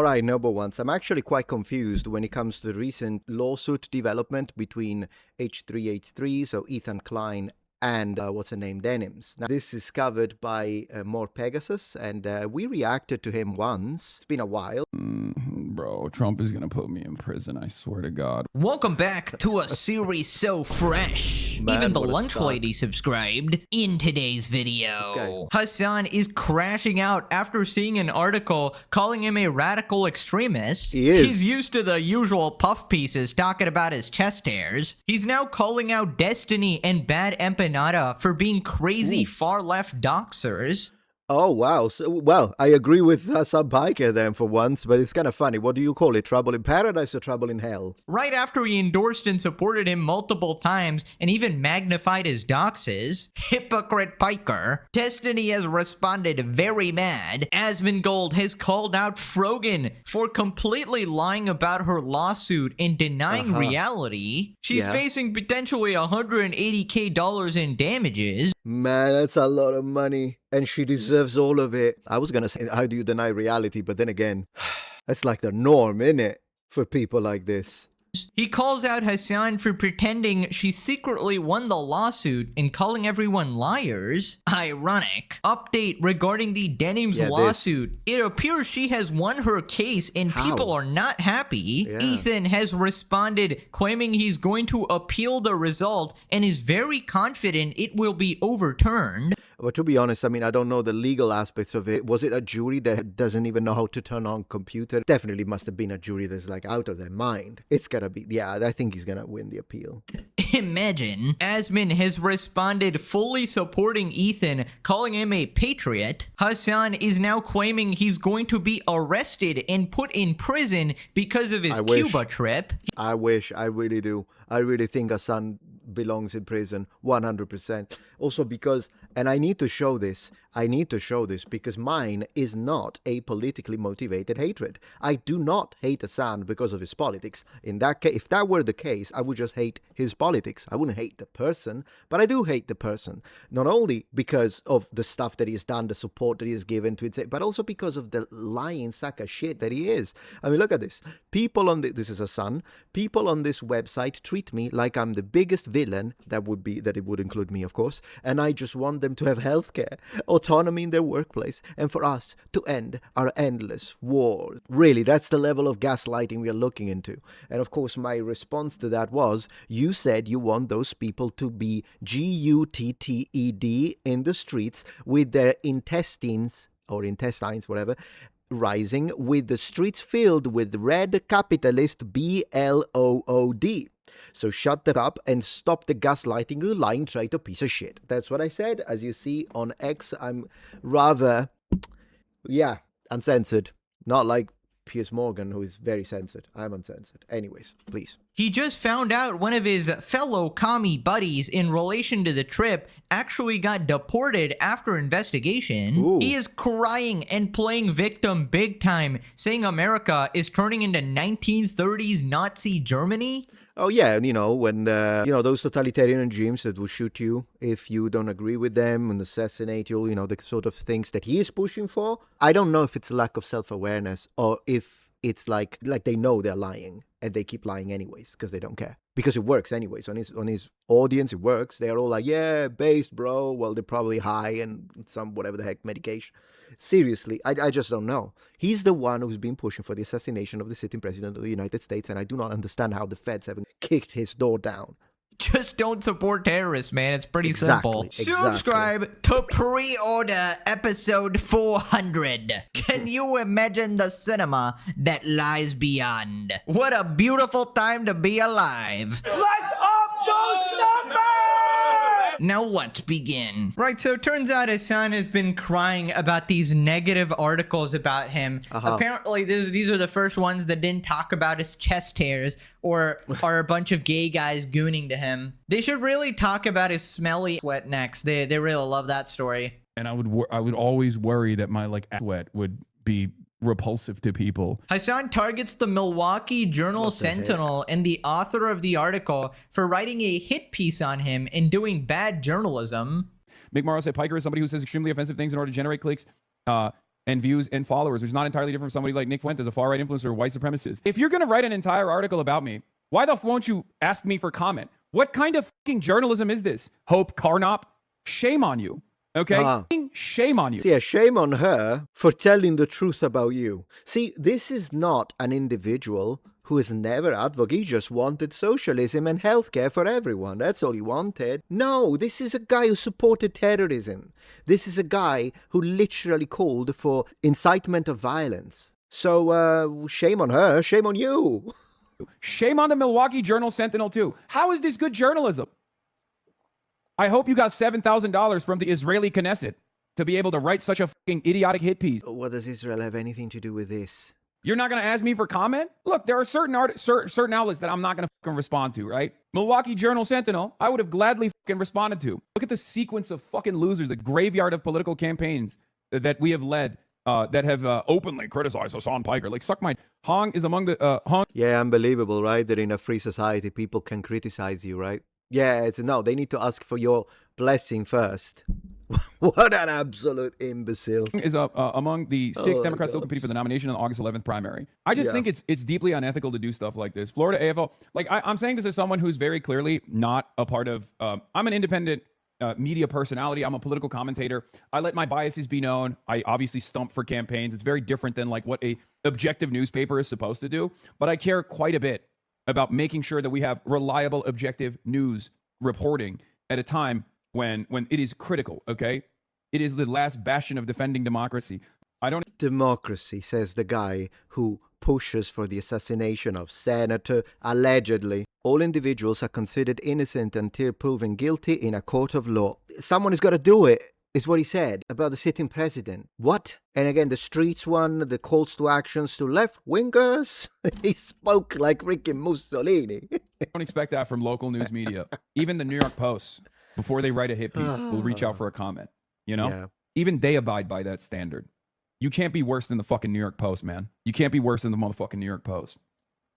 All right, number one. So I'm actually quite confused when it comes to the recent lawsuit development between H3H3, so Ethan Klein, and what's her name, Denims. Now, this is covered by MorePegasus, and we reacted to him once. It's been a while. Bro, Trump is gonna put me in prison, I swear to God. Welcome back to a series so fresh. Man, even the what a lunch start. lady subscribed. In today's video, Okay. Hassan is crashing out after seeing an article calling him a radical extremist. He is. He's used to the usual puff pieces talking about his chest hairs. He's now calling out Destiny and Bad Empanada for being crazy far-left doxers. Oh, wow. So, well, I agree with Hassan Piker then for once, but it's kind of funny. What do you call it? Trouble in paradise or trouble in hell? Right after he endorsed and supported him multiple times and even magnified his doxes, hypocrite Piker, Destiny has responded very mad. Asmongold has called out Frogan for completely lying about her lawsuit and denying reality. She's facing potentially $180K in damages. Man, that's a lot of money. And she deserves all of it. I was going to say, how do you deny reality? But then again, that's like the norm, innit? For people like this. He calls out Hassan for pretending she secretly won the lawsuit and calling everyone liars. Ironic. Update regarding the Denims lawsuit. It appears she has won her case and people are not happy. Ethan has responded claiming he's going to appeal the result and is very confident it will be overturned. But to be honest, I mean, I don't know the legal aspects of it. Was it a jury that doesn't even know how to turn on computer? Definitely must have been a jury that's like out of their mind. It's gotta be, yeah, I think he's gonna win the appeal. Imagine. Asmin has responded fully supporting Ethan, calling him a patriot. Hassan is now claiming he's going to be arrested and put in prison because of his Cuba trip. I wish, I really do. I really think Hassan belongs in prison 100%. Also because, and I need to show this because mine is not a politically motivated hatred. I do not hate Hassan because of his politics. In that case, if that were the case, I would just hate his politics. I wouldn't hate the person, but I do hate the person. Not only because of the stuff that he's done, the support that he has given to it, but also because of the lying sack of shit that he is. I mean, look at this. People on this is Hassan. People on this website treat me like I'm the biggest villain. That it would include me, of course. And I just want them to have healthcare, autonomy in their workplace, and for us to end our endless war. Really, that's the level of gaslighting we are looking into. And of course, my response to that was, you said you want those people to be gutted in the streets with their intestines, whatever, rising, with the streets filled with red capitalist BLOOD. So shut that up and stop the gaslighting, you lying traitor piece of shit. That's what I said. As you see on X, I'm rather, uncensored. Not like Piers Morgan, who is very censored. I'm uncensored. Anyways, please. He just found out one of his fellow commie buddies in relation to the trip actually got deported after investigation. Ooh. He is crying and playing victim big time, saying America is turning into 1930s Nazi Germany. Oh, yeah, you know, when, those totalitarian regimes that will shoot you if you don't agree with them and assassinate you, you know, the sort of things that he is pushing for. I don't know if it's a lack of self-awareness or if it's like they know they're lying and they keep lying anyways because they don't care. Because it works anyways. On his audience, it works. They're all like, yeah, based, bro. Well, they're probably high and some whatever the heck medication. Seriously, I just don't know. He's the one who's been pushing for the assassination of the sitting president of the United States, and I do not understand how the feds haven't kicked his door down. Just don't support terrorists, man. It's pretty simple. Subscribe to pre-order episode 400. Can you imagine the cinema that lies beyond? What a beautiful time to be alive. Let's up those numbers! Now let's begin. Right, so it turns out Hassan has been crying about these negative articles about him. Apparently, these are the first ones that didn't talk about his chest hairs or are a bunch of gay guys gooning to him. They should really talk about his smelly sweat next. They really love that story. And I would always worry that my sweat would be repulsive to people. Hassan targets the Milwaukee Journal Sentinel and the author of the article for writing a hit piece on him and doing bad journalism. Mick Morrow said Piker is somebody who says extremely offensive things in order to generate clicks. and views and followers, which is not entirely different from somebody like Nick Fuentes, a far-right influencer or white supremacist. If you're going to write an entire article about me, why the f won't you ask me for comment? What kind of fucking journalism is this? Hope Carnop? Shame on you. Okay? Shame on you. See, shame on her for telling the truth about you. See, this is not an individual who has never advocated. He just wanted socialism and healthcare for everyone. That's all he wanted. No, this is a guy who supported terrorism. This is a guy who literally called for incitement of violence. So, shame on her, shame on you. Shame on the Milwaukee Journal-Sentinel too. How is this good journalism? I hope you got $7,000 from the Israeli Knesset to be able to write such a fucking idiotic hit piece. What does Israel have anything to do with this? You're not going to ask me for comment? Look, there are certain outlets that I'm not going to fucking respond to, right? Milwaukee Journal-Sentinel, I would have gladly fucking responded to. Look at the sequence of fucking losers, the graveyard of political campaigns that we have led. That have openly criticized Hassan Piker. Like, suck my... Hong is among the... Hong... Yeah, unbelievable, right? That in a free society, people can criticize you, right? Yeah, no, they need to ask for your blessing first. What an absolute imbecile. Is among the six Democrats still competing for the nomination in the August 11th primary. I just think it's deeply unethical to do stuff like this. Florida AFL... Like, I'm saying this as someone who's very clearly not a part of... I'm an independent... media personality. I'm a political commentator. I let my biases be known. I obviously stump for campaigns. It's very different than like what a objective newspaper is supposed to do. But I care quite a bit about making sure that we have reliable, objective news reporting at a time when it is critical. Okay, it is the last bastion of defending democracy. Democracy, says the guy who pushes for the assassination of Senator, allegedly. All individuals are considered innocent until proven guilty in a court of law. Someone has got to do it, is what he said about the sitting president. What? And again, the streets one, the calls to actions to left-wingers. He spoke like freaking Mussolini. Don't expect that from local news media. Even the New York Post, before they write a hit piece, will reach out for a comment. You know? Yeah. Even they abide by that standard. You can't be worse than the fucking New York Post, man. You can't be worse than the motherfucking New York Post.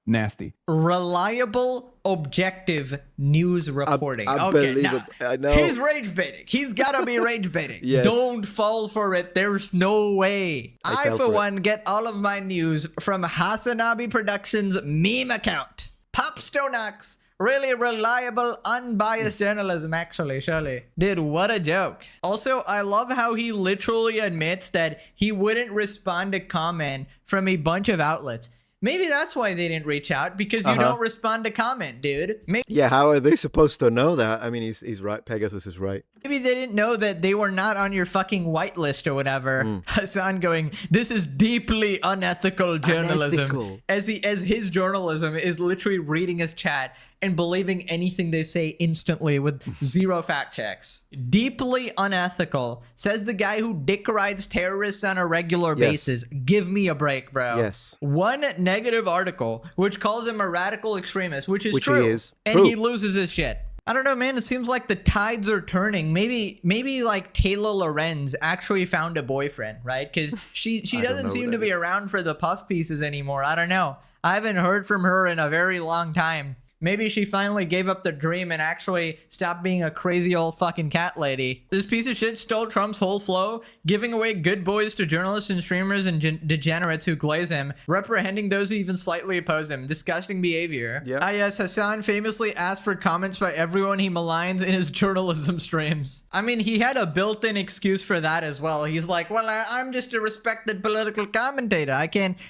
Nasty. Reliable, objective news reporting. Unbelievable. Now, I know. he's rage baiting. He's gotta be rage baiting. Yes. Don't fall for it. There's no way. I fell for for it. one, get all of my news from Hassan Productions' meme account. Pop Stoneax. Really reliable, unbiased journalism, actually, surely. Dude, what a joke. Also, I love how he literally admits that he wouldn't respond to comment from a bunch of outlets. Maybe that's why they didn't reach out, because you don't respond to comment, dude. Yeah, how are they supposed to know that? I mean, he's right. Pegasus is right. Maybe they didn't know that they were not on your fucking whitelist or whatever. Hassan going, this is deeply unethical journalism. Unethical. As his journalism is literally reading his chat and believing anything they say instantly with zero fact checks. Deeply unethical, says the guy who dick rides terrorists on a regular basis. Give me a break, bro. Yes. One negative article which calls him a radical extremist, which is Which true. he is. And True. he loses his shit. I don't know, man. It seems like the tides are turning. Maybe like Taylor Lorenz actually found a boyfriend, right? Because she doesn't seem to be around for the puff pieces anymore. I don't know. I haven't heard from her in a very long time. Maybe she finally gave up the dream and actually stopped being a crazy old fucking cat lady. This piece of shit stole Trump's whole flow, giving away good boys to journalists and streamers and degenerates who glaze him, reprehending those who even slightly oppose him. Disgusting behavior. Yeah. Ah, yes, Hassan famously asked for comments by everyone he maligns in his journalism streams. I mean, he had a built-in excuse for that as well. He's like, well, I'm just a respected political commentator.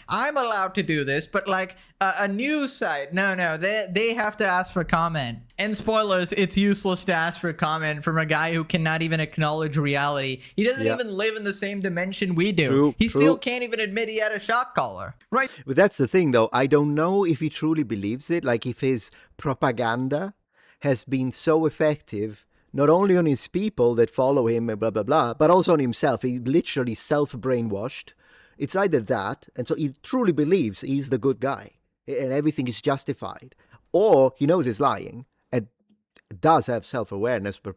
I'm allowed to do this, but like, a news site, no, they have to ask for comment. And spoilers, it's useless to ask for comment from a guy who cannot even acknowledge reality. He doesn't even live in the same dimension we do. He still can't even admit he had a shock collar. Right. But that's the thing, though. I don't know if he truly believes it. Like, if his propaganda has been so effective, not only on his people that follow him, blah, blah, blah, but also on himself. He literally self-brainwashed. It's either that, and so he truly believes he's the good guy, and everything is justified. Or he knows he's lying and does have self-awareness, but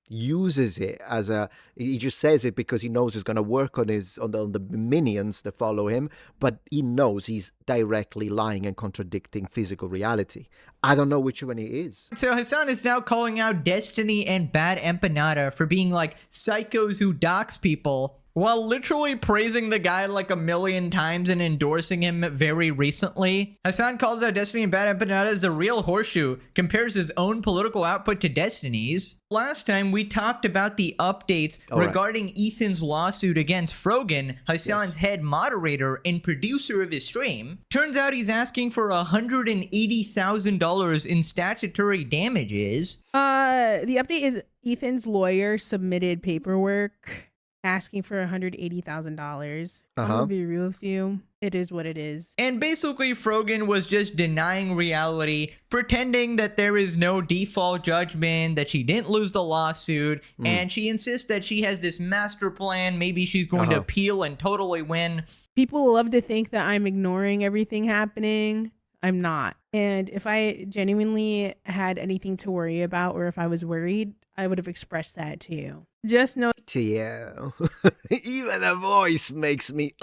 uses it as he just says it because he knows it's going to work on the minions that follow him, but he knows he's directly lying and contradicting physical reality. I don't know which one he is. So Hassan is now calling out Destiny and Bad Empanada for being like psychos who dox people While literally praising the guy like a million times and endorsing him very recently, Hassan calls out Destiny and Bad Empanada as a real horseshoe, compares his own political output to Destiny's. Last time we talked about the updates regarding Ethan's lawsuit against Frogan, Hassan's head moderator and producer of his stream. Turns out he's asking for $180,000 in statutory damages. The update is Ethan's lawyer submitted paperwork asking for $180,000. I'm gonna be real with you. It is what it is. And basically, Frogan was just denying reality, pretending that there is no default judgment, that she didn't lose the lawsuit, and she insists that she has this master plan. Maybe she's going to appeal and totally win. People love to think that I'm ignoring everything happening. I'm not. And if I genuinely had anything to worry about, or if I was worried, I would have expressed that to you. Just know To you. Even the voice makes me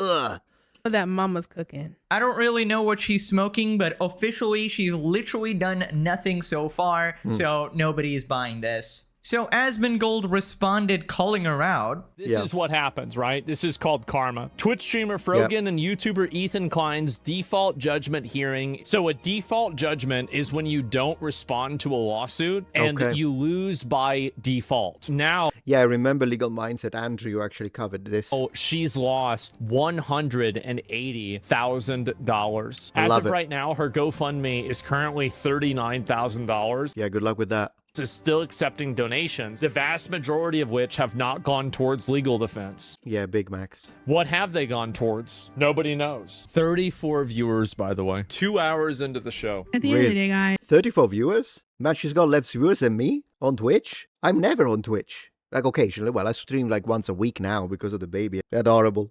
that mama's cooking. I don't really know what she's smoking, but officially she's literally done nothing so far, so nobody is buying this. So Asmongold responded, calling her out. This is what happens, right? This is called karma. Twitch streamer Frogan and YouTuber Ethan Klein's default judgment hearing. So a default judgment is when you don't respond to a lawsuit and you lose by default. Now, Yeah, I remember Legal Mindset. Andrew, you actually covered this. she's lost $180,000. As of right now, her GoFundMe is currently $39,000. Yeah, good luck with that. Is still accepting donations, the vast majority of which have not gone towards legal defense. Yeah, Big Macs. What have they gone towards? Nobody knows. 34 viewers, by the way. 2 hours into the show. At the end of the day, guys, 34 viewers? Man, she's got less viewers than me on Twitch. I'm never on Twitch. Like, occasionally. Well, I stream like once a week now because of the baby. Adorable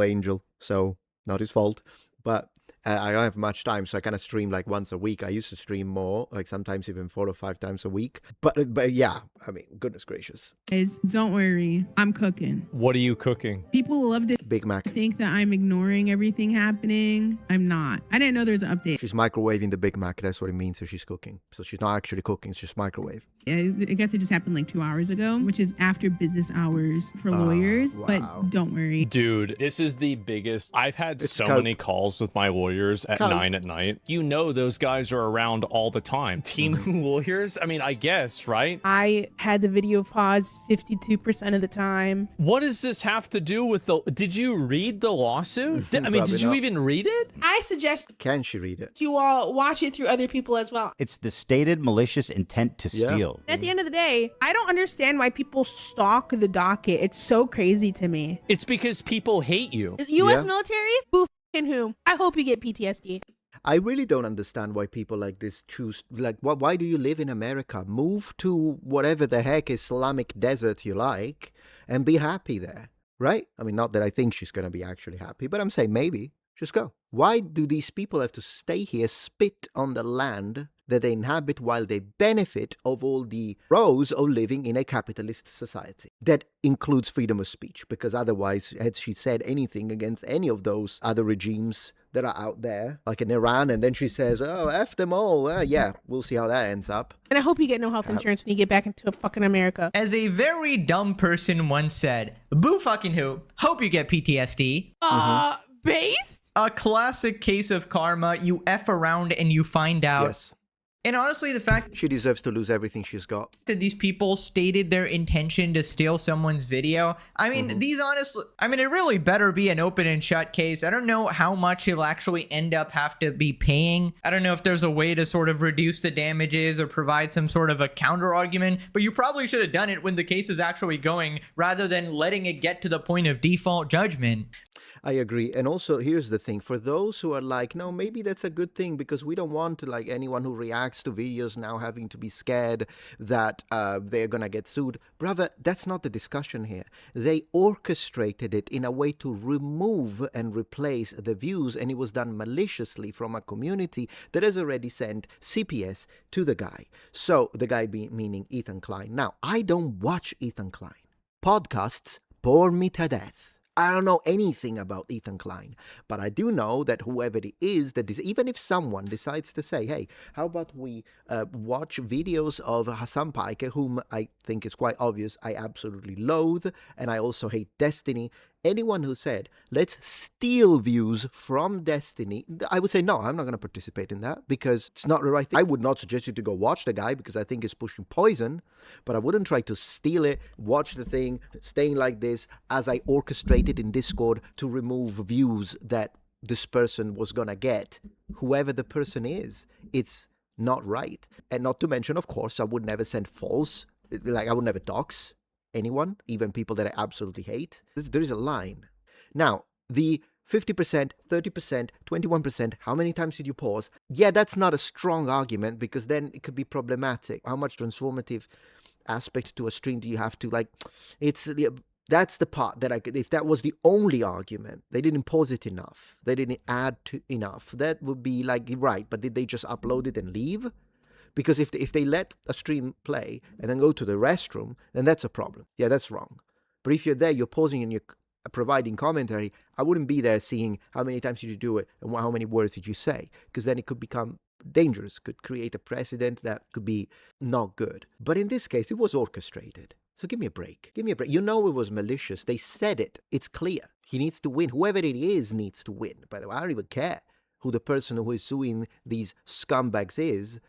angel. So, not his fault. But I don't have much time, so I kind of stream like once a week. I used to stream more, like sometimes even 4 or 5 times a week. But yeah, I mean, goodness gracious. guys, don't worry. I'm cooking. What are you cooking? People love to Big Mac. think that I'm ignoring everything happening. I'm not. I didn't know there's an update. She's microwaving the Big Mac. That's what it means. So she's cooking. So she's not actually cooking. It's just microwave. I guess it just happened like 2 hours ago, which is after business hours for lawyers. Wow. But don't worry. Dude, this is the biggest. I've had so many calls with my lawyers at 9 at night. You know those guys are around all the time. Team lawyers? I mean, I guess, right? I had the video paused 52% of the time. What does this have to do with the... Did you read the lawsuit? I mean, did you even read it? I suggest Can she read it? you all watch it through other people as well. It's the stated malicious intent to steal. At the end of the day, I don't understand why people stalk the docket. It's so crazy to me. It's because people hate you. U.S. military? Who f***ing who? I hope you get PTSD. I really don't understand why people like this choose, like, why do you live in America? Move to whatever the heck Islamic desert you like and be happy there, right? I mean, not that I think she's going to be actually happy, but I'm saying maybe. Just go. Why do these people have to stay here, spit on the land that they inhabit while they benefit of all the pros of living in a capitalist society? That includes freedom of speech, because otherwise, had she said anything against any of those other regimes that are out there, like in Iran, and then she says, oh, F them all. Yeah, we'll see how that ends up. And I hope you get no health insurance when you get back into fucking America. As a very dumb person once said, boo fucking who? Hope you get PTSD. Based? A classic case of karma. You F around and you find out. Yes. And honestly, the fact She deserves to lose everything she's got. that these people stated their intention to steal someone's video, I mean, it really better be an open and shut case. I don't know how much he'll actually end up have to be paying. I don't know if there's a way to sort of reduce the damages or provide some sort of a counter argument, but you probably should have done it when the case is actually going rather than letting it get to the point of default judgment. I agree. And also, here's the thing. For those who are like, no, maybe that's a good thing because we don't want to, like, anyone who reacts to videos now having to be scared that they're going to get sued. Brother, that's not the discussion here. They orchestrated it in a way to remove and replace the views, and it was done maliciously from a community that has already sent CPS to the guy. So, the guy meaning Ethan Klein. Now, I don't watch Ethan Klein. Podcasts bore me to death. I don't know anything about Ethan Klein, but I do know that whoever it is, even if someone decides to say, hey, how about we watch videos of Hassan Piker, whom I think is quite obvious I absolutely loathe, and I also hate Destiny, anyone who said, let's steal views from Destiny, I would say, no, I'm not going to participate in that because it's not the right thing. I would not suggest you to go watch the guy because I think he's pushing poison, but I wouldn't try to steal it, watch the thing, staying like this as I orchestrated in Discord to remove views that this person was going to get, whoever the person is. It's not right. And not to mention, of course, I would never send false, like I would never dox anyone, even people that I absolutely hate. There is a line. Now, the 50%, 30%, 21%, how many times did you pause? Yeah, that's not a strong argument because then it could be problematic. How much transformative aspect to a stream do you have to, like, that's the part that I could, if that was the only argument, they didn't pause it enough, they didn't add to enough, that would be like, right, but did they just upload it and leave? Because if they let a stream play and then go to the restroom, then that's a problem. Yeah, that's wrong. But if you're there, you're pausing and you're providing commentary, I wouldn't be there seeing how many times did you do it and how many words did you say, because then it could become dangerous, could create a precedent that could be not good. But in this case, it was orchestrated. So give me a break. Give me a break. You know it was malicious. They said it. It's clear. He needs to win. Whoever it is needs to win. By the way, I don't even care who the person who is suing these scumbags is.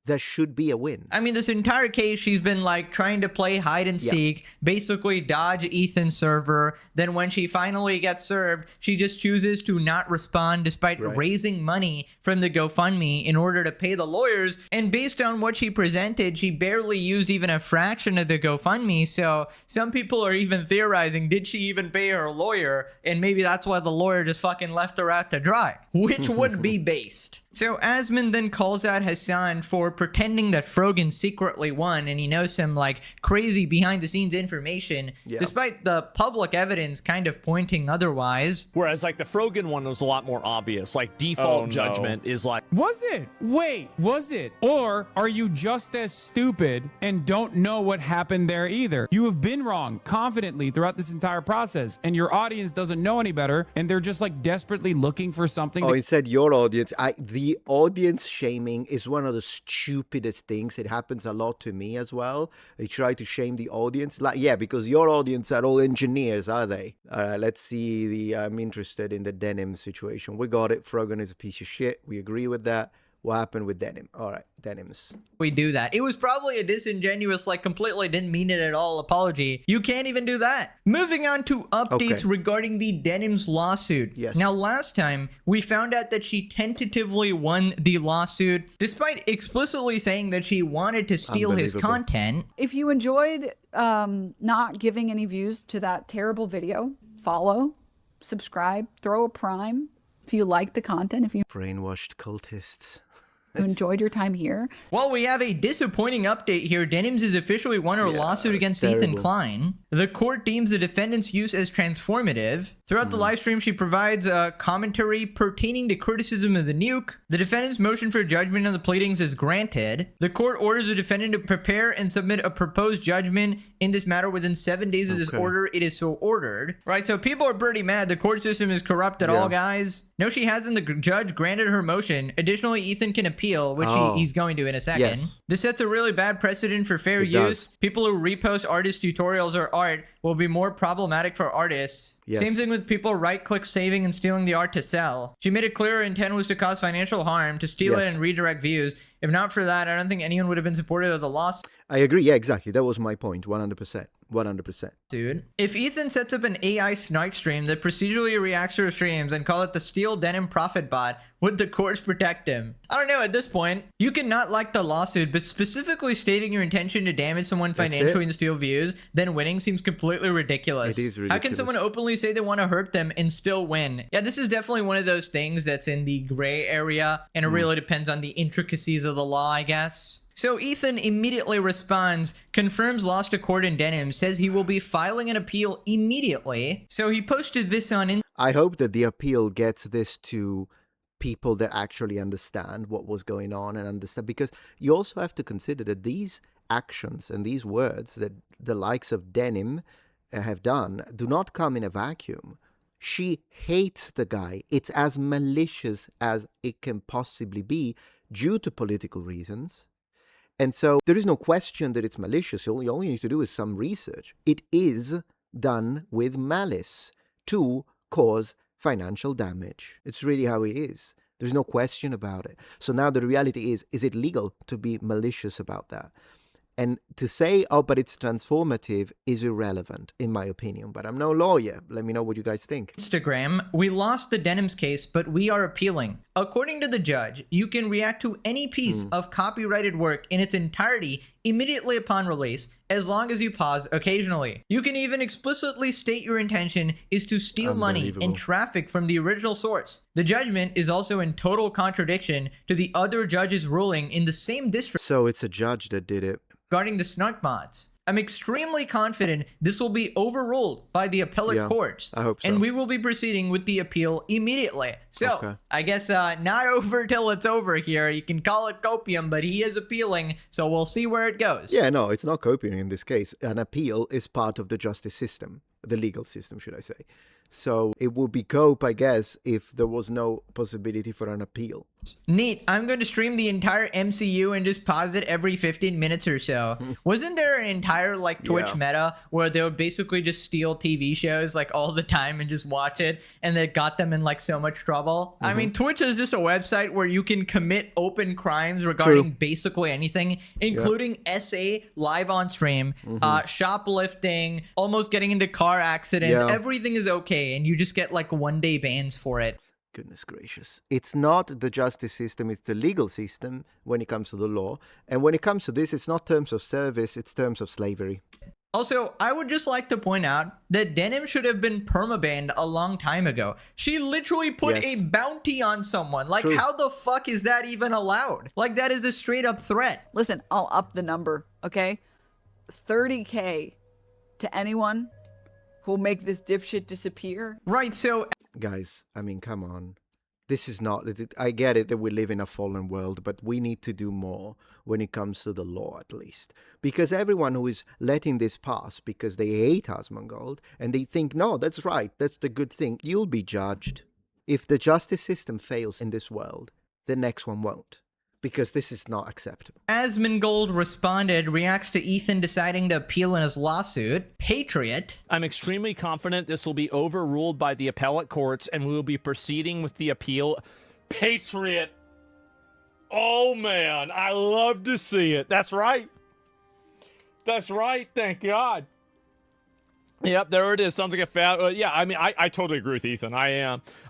There should be a win. I mean, this entire case, she's been like trying to play hide and seek, basically dodge Ethan's server. Then when she finally gets served, she just chooses to not respond despite raising money from the GoFundMe in order to pay the lawyers. And based on what she presented, she barely used even a fraction of the GoFundMe. So some people are even theorizing, did she even pay her lawyer? And maybe that's why the lawyer just fucking left her out to dry, which would be based. So Asmund then calls out Hassan for pretending that Frogan secretly won and he knows some like crazy behind the scenes information, despite the public evidence kind of pointing otherwise. Whereas like the Frogan one was a lot more obvious, like default judgment is like, was it? Wait, was it? Or are you just as stupid and don't know what happened there either? You have been wrong confidently throughout this entire process and your audience doesn't know any better and they're just like desperately looking for something. Oh, it said your audience. The audience shaming is one of the stupidest things. It happens a lot to me as well. They try to shame the audience. Like, yeah, because your audience are all engineers, are they? Let's see. I'm interested in the Denims situation. We got it. Frogan is a piece of shit. We agree with that. What happened with Denim? All right, Denims. We do that. It was probably a disingenuous, like completely didn't mean it at all apology. You can't even do that. Moving on to updates regarding the Denims lawsuit. Yes. Now, last time we found out that she tentatively won the lawsuit, despite explicitly saying that she wanted to steal his content. If you enjoyed not giving any views to that terrible video, follow, subscribe, throw a prime. If you like the content, if you brainwashed cultists. You enjoyed your time here. Well, we have a disappointing update here. Denims has officially won her lawsuit against Ethan Klein. The court deems the defendant's use as transformative. Throughout the live stream, she provides a commentary pertaining to criticism of the nuke. The defendant's motion for judgment on the pleadings is granted. The court orders the defendant to prepare and submit a proposed judgment in this matter within 7 days of this order. It is so ordered. Right, so people are pretty mad. The court system is corrupt at all, guys. No, she hasn't. The judge granted her motion. Additionally, Ethan can appeal, which he's going to in a second. This sets a really bad precedent for fair use. People who repost artist tutorials or art will be more problematic for artists. Same thing with people right-click saving and stealing the art to sell. She made it clear her intent was to cause financial harm, to steal it and redirect views. If not for that, I don't think anyone would have been supportive of the lawsuit. I agree. Yeah, exactly. That was my point. 100%. 100%. Dude, if Ethan sets up an AI snipe stream that procedurally reacts to her streams and call it the Steal Denim Profit Bot, would the courts protect him? I don't know at this point. You can not like the lawsuit, but specifically stating your intention to damage someone financially and steal views, then winning seems completely ridiculous. It is ridiculous. How can someone openly say they want to hurt them and still win? Yeah, this is definitely one of those things that's in the gray area, and it really depends on the intricacies of the law, I guess. So Ethan immediately responds, confirms loss to court in Denim, says he will be filing an appeal immediately. So he posted this on I hope that the appeal gets this to people that actually understand what was going on and understand, because you also have to consider that these actions and these words that the likes of Denim have done do not come in a vacuum. She hates the guy. It's as malicious as it can possibly be due to political reasons. And so there is no question that it's malicious. All you need to do is some research. It is done with malice to cause financial damage. It's really how it is. There's no question about it. So now the reality is it legal to be malicious about that? And to say, oh, but it's transformative is irrelevant, in my opinion. But I'm no lawyer. Let me know what you guys think. Instagram, we lost the Denims case, but we are appealing. According to the judge, you can react to any piece of copyrighted work in its entirety immediately upon release, as long as you pause occasionally. You can even explicitly state your intention is to steal money and traffic from the original source. The judgment is also in total contradiction to the other judge's ruling in the same district. So it's a judge that did it. Regarding the snark mods, I'm extremely confident this will be overruled by the appellate courts. I hope so. And we will be proceeding with the appeal immediately. So, I guess not over till it's over here. You can call it copium, but he is appealing, so we'll see where it goes. Yeah, no, it's not copium in this case. An appeal is part of the justice system, the legal system, should I say. So it would be cope, I guess, if there was no possibility for an appeal. Neat. I'm going to stream the entire MCU and just pause it every 15 minutes or so. Wasn't there an entire like Twitch meta where they would basically just steal TV shows like all the time and just watch it, and that got them in like so much trouble? I mean, Twitch is just a website where you can commit open crimes regarding basically anything, including SA live on stream, shoplifting, almost getting into car accidents. Everything is okay, and you just get like 1-day bans for it. Goodness gracious. It's not the justice system, it's the legal system when it comes to the law. And when it comes to this, it's not terms of service, it's terms of slavery. Also, I would just like to point out that Denim should have been permabanned a long time ago. She literally put a bounty on someone. Like, how the fuck is that even allowed? Like, that is a straight up threat. Listen, I'll up the number, okay? 30K to anyone who'll make this dipshit disappear. Right, so... Guys, I mean, come on. This is not... I get it that we live in a fallen world, but we need to do more when it comes to the law, at least. Because everyone who is letting this pass because they hate Asmongold and they think, no, that's right, that's the good thing, you'll be judged. If the justice system fails in this world, the next one won't. Because this is not acceptable. Asmongold responded, reacts to Ethan deciding to appeal in his lawsuit. Patriot. I'm extremely confident this will be overruled by the appellate courts and we will be proceeding with the appeal. Patriot. Oh, man. I love to see it. That's right. That's right. Thank God. Yep, there it is. Sounds like a fat... yeah, I mean, I totally agree with Ethan.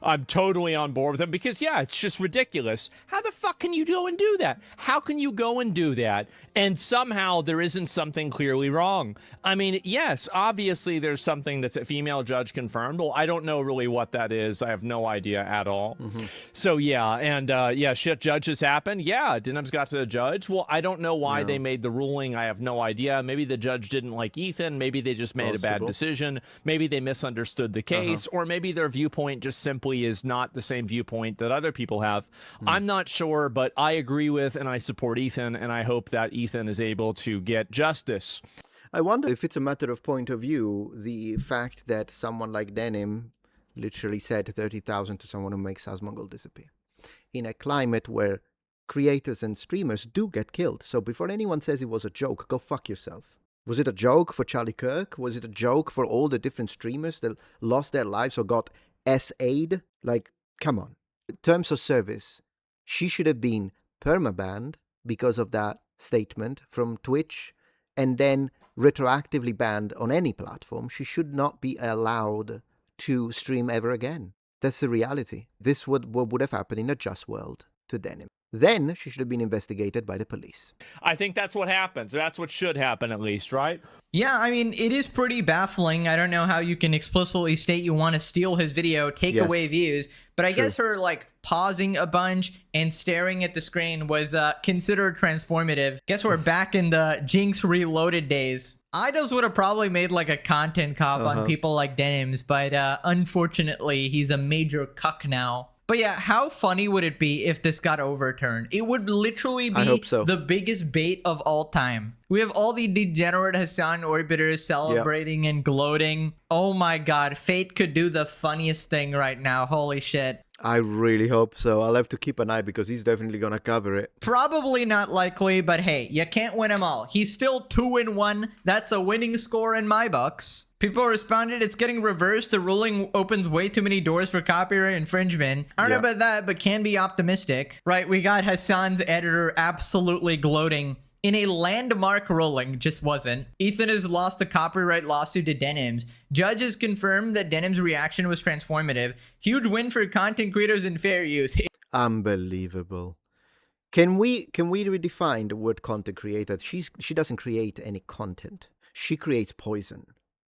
I'm totally on board with him because, yeah, it's just ridiculous. How the fuck can you go and do that? How can you go and do that and somehow there isn't something clearly wrong? I mean, yes, obviously there's something that's a female judge confirmed. Well, I don't know really what that is. I have no idea at all. So, yeah, and, yeah, shit, judges happen. Yeah, Denims got to the judge. Well, I don't know why they made the ruling. I have no idea. Maybe the judge didn't like Ethan. Maybe they just made a bad decision. Maybe they misunderstood the case, or maybe their viewpoint just simply is not the same viewpoint that other people have. I'm not sure, but I agree with and I support Ethan, and I hope that Ethan is able to get justice. I wonder if it's a matter of point of view, the fact that someone like Denim literally said 30,000 to someone who makes Asmongold disappear. In a climate where creators and streamers do get killed. So before anyone says it was a joke, go fuck yourself. Was it a joke for Charlie Kirk? Was it a joke for all the different streamers that lost their lives or got SA'd? Like, come on. In terms of service, she should have been permabanned because of that statement from Twitch and then retroactively banned on any platform. She should not be allowed to stream ever again. That's the reality. This what would have happened in a just world to Denim. Then she should have been investigated by the police. I think that's what happens. That's what should happen, at least, right? Yeah, I mean, it is pretty baffling. I don't know how you can explicitly state you want to steal his video, take away views, but I guess her, like, pausing a bunch and staring at the screen was considered transformative. Guess we're back in the Jinx Reloaded days. Idols would have probably made, like, a content cop on people like Denims, but unfortunately, he's a major cuck now. But yeah, how funny would it be if this got overturned? It would literally be the biggest bait of all time. We have all the degenerate Hassan orbiters celebrating and gloating. Oh my god, Fate could do the funniest thing right now. Holy shit. I really hope so. I'll have to keep an eye because he's definitely gonna cover it. Probably not likely, but hey, you can't win them all. He's still 2-1. That's a winning score in my books. People responded, it's getting reversed. The ruling opens way too many doors for copyright infringement. I don't know about that, but can be optimistic. Right, we got Hassan's editor absolutely gloating. In a landmark ruling, just wasn't. Ethan has lost the copyright lawsuit to Denims. Judges confirmed that Denims' reaction was transformative. Huge win for content creators and fair use. Unbelievable. Can we redefine the word content creator? She doesn't create any content. She creates poison.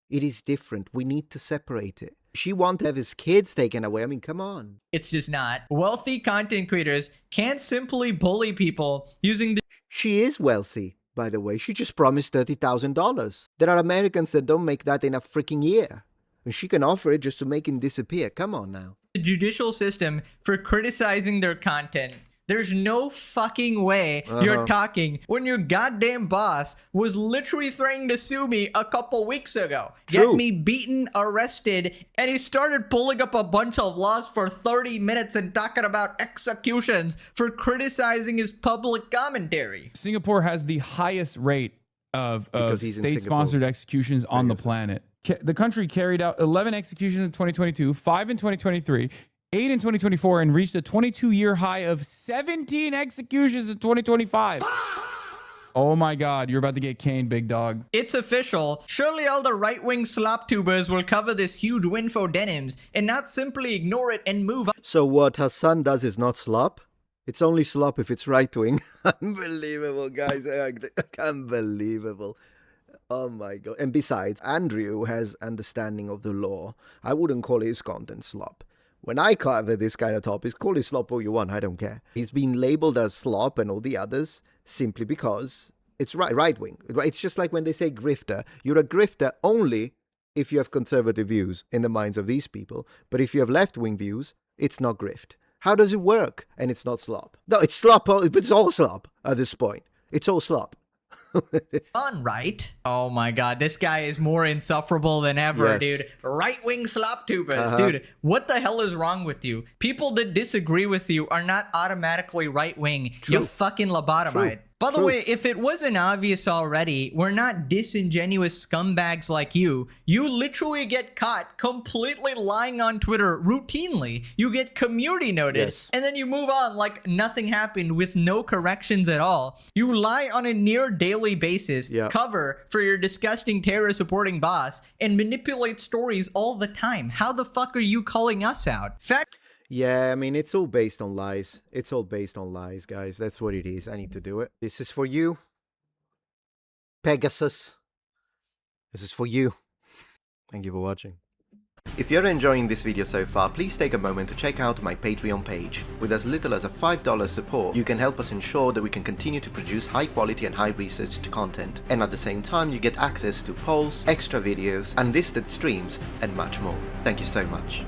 It is different. We need to separate it. She wants to have his kids taken away. I mean, come on. It's just not. Wealthy content creators can't simply bully people using the... She is wealthy, by the way. She just promised $30,000. There are Americans that don't make that in a freaking year. And she can offer it just to make him disappear. Come on now. judicial system for criticizing their content. There's no fucking way you're talking when your goddamn boss was literally threatening to sue me a couple weeks ago. Get me beaten, arrested, and he started pulling up a bunch of laws for 30 minutes and talking about executions for criticizing his public commentary. Singapore has the highest rate of state-sponsored executions on the planet. The country carried out 11 executions in 2022, 5 in 2023, 8 in 2024, and reached a 22-year high of 17 executions in 2025. Oh my God, you're about to get caned, big dog. It's official. Surely all the right-wing slop tubers will cover this huge win for Denims and not simply ignore it and move on. So what Hassan does is not slop? It's only slop if it's right-wing. Unbelievable, guys. Unbelievable. Oh my God. And besides, Andrew has understanding of the law. I wouldn't call his content slop. When I cover this kind of topics, call it slop all you want, I don't care. He's been labeled as slop and all the others simply because it's right-wing. It's just like when they say grifter. You're a grifter only if you have conservative views in the minds of these people. But if you have left-wing views, it's not grift. How does it work? And it's not slop. No, it's slop. It's all slop at this point. It's all slop. On, right? Oh my God, this guy is more insufferable than ever, dude. Right-wing slop tubers. Dude, what the hell is wrong with you? People that disagree with you are not automatically right-wing. You fucking lobotomite. By the way, if it wasn't obvious already, we're not disingenuous scumbags like you. You literally get caught completely lying on Twitter routinely. You get community noted, and then you move on like nothing happened with no corrections at all. You lie on a near daily basis, cover for your disgusting terror-supporting boss, and manipulate stories all the time. How the fuck are you calling us out? Yeah, I mean, it's all based on lies. It's all based on lies, guys. That's what it is. I need to do it. This is for you, Pegasus. This is for you. Thank you for watching. If you're enjoying this video so far, please take a moment to check out my Patreon page. With as little as a $5 support, you can help us ensure that we can continue to produce high quality and high researched content. And at the same time, you get access to polls, extra videos, unlisted streams, and much more. Thank you so much.